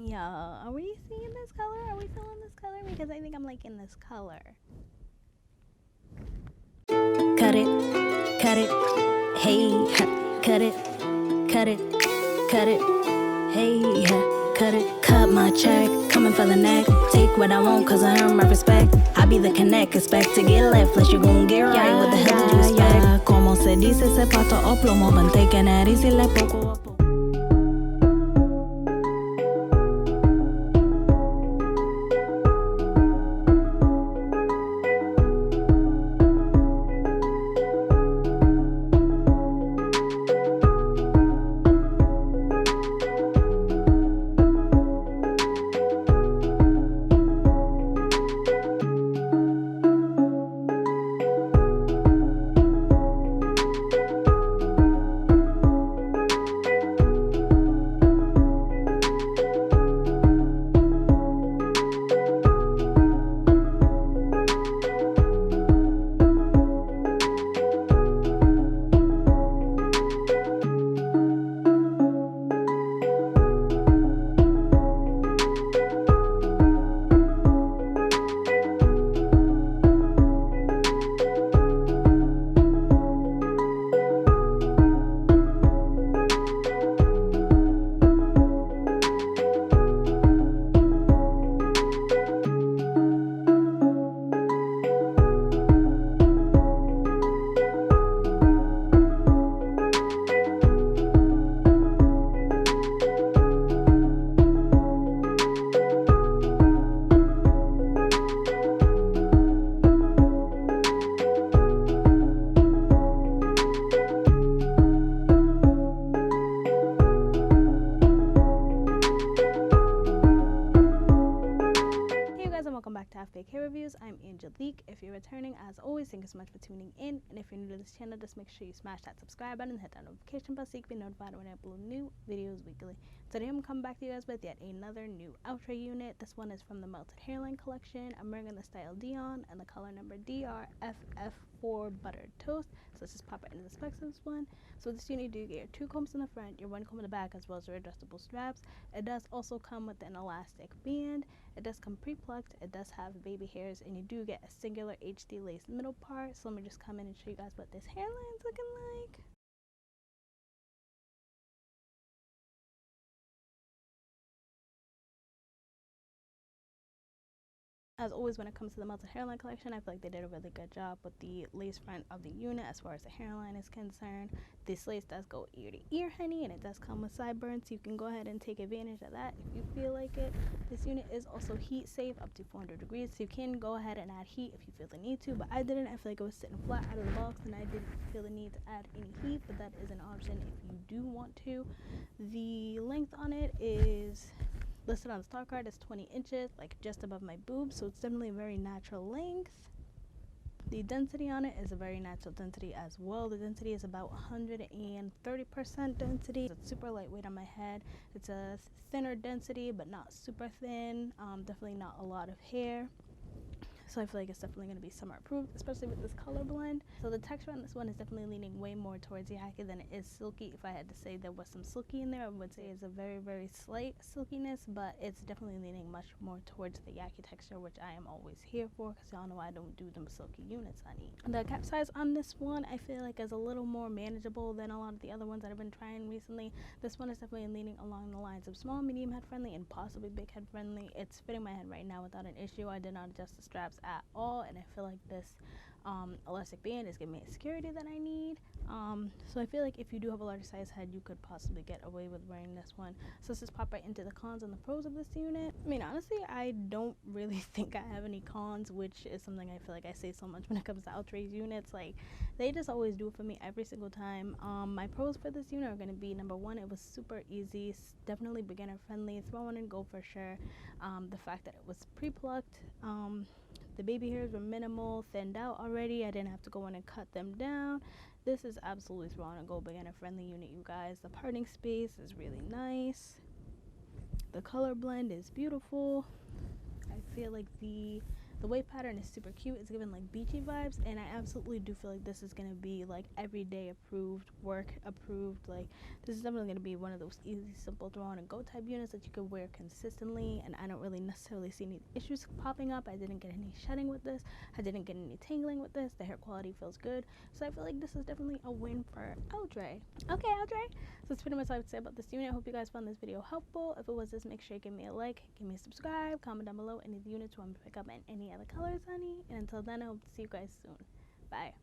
Yeah, are we seeing this color? Are we feeling this color? Because I think I'm liking this color. Cut it, hey, cut it, hey, cut it. Cut my check, coming for the neck. Take what I want, cause I earn my respect. I be the connect, expect to get left, unless you gon' get right. What the hell did you expect? Como se dice, se pato o plomo, but taking it easy like poco a poco. Fake hair reviews. I'm Angelique. If you're returning, as always, thank you so much for tuning in. And if you're new to this channel, just make sure you smash that subscribe button and hit that notification bell so you can be notified when I upload new videos weekly. Today I'm coming back to you guys with yet another new Outre unit. This one is from the Melted Hairline collection. I'm wearing the style Dion and the color number DRFF4 Buttered Toast. So let's just pop right into the specs of this one. So this unit, you do get your 2 combs in the front, your 1 comb in the back, as well as your adjustable straps. It does also come with an elastic band. It does come pre-plucked. It does have baby hairs, and you do get a singular HD lace middle part. So let me just come in and show you guys what this hairline is looking like. As always, when it comes to the Melted Hairline collection, I feel like they did a really good job with the lace front of the unit as far as the hairline is concerned. This lace does go ear to ear, honey, and it does come with sideburns, so you can go ahead and take advantage of that if you feel like it. This unit is also heat safe up to 400 degrees, so you can go ahead and add heat if you feel the need to, but I didn't. I feel like it was sitting flat out of the box, and I didn't feel the need to add any heat, but that is an option if you do want to. The length on it is listed on the stock card as 20 inches, like just above my boobs, so it's definitely a very natural length. The density on it is a very natural density as well. The density is about 130% density. It's super lightweight on my head. It's a thinner density, but not super thin. Definitely not a lot of hair. So I feel like it's definitely going to be summer approved, especially with this color blend. So the texture on this one is definitely leaning way more towards yaki than it is silky. If I had to say there was some silky in there, I would say it's a very, very slight silkiness, but it's definitely leaning much more towards the yaki texture, which I am always here for, because y'all know I don't do them silky units, honey. The cap size on this one, I feel like is a little more manageable than a lot of the other ones that I've been trying recently. This one is definitely leaning along the lines of small, medium head friendly, and possibly big head friendly. It's fitting my head right now without an issue. I did not adjust the straps at all, and I feel like this elastic band is giving me the security that I need. So I feel like if you do have a larger size head, you could possibly get away with wearing this one. So let's just pop right into the cons and the pros of this unit. I mean, honestly, I don't really think I have any cons, which is something I feel like I say so much when it comes to Outre's units. Like, they just always do it for me every single time. My pros for this unit are going to be, number one, it was super easy, definitely beginner friendly, throw on and go for sure. The fact that it was pre-plucked, the baby hairs were minimal, thinned out already. I didn't have to go in and cut them down. This is absolutely throw on and go beginner friendly unit, you guys. The parting space is really nice. The color blend is beautiful. I feel like the The wave pattern is super cute. It's giving like beachy vibes, and I absolutely do feel like this is gonna be like everyday approved, work approved. Like this is definitely gonna be one of those easy, simple throw on and go type units that you could wear consistently, and I don't really necessarily see any issues popping up. I didn't get any shedding with this. I didn't get any tangling with this. The hair quality feels good, so I feel like this is definitely a win for Outre. Okay, Outre. So that's pretty much all I have to say about this unit. I hope you guys found this video helpful. If it was this, make sure you give me a like, give me a subscribe, comment down below any of the units you want me to pick up and any other colors, honey. And until then, I hope to see you guys soon. Bye.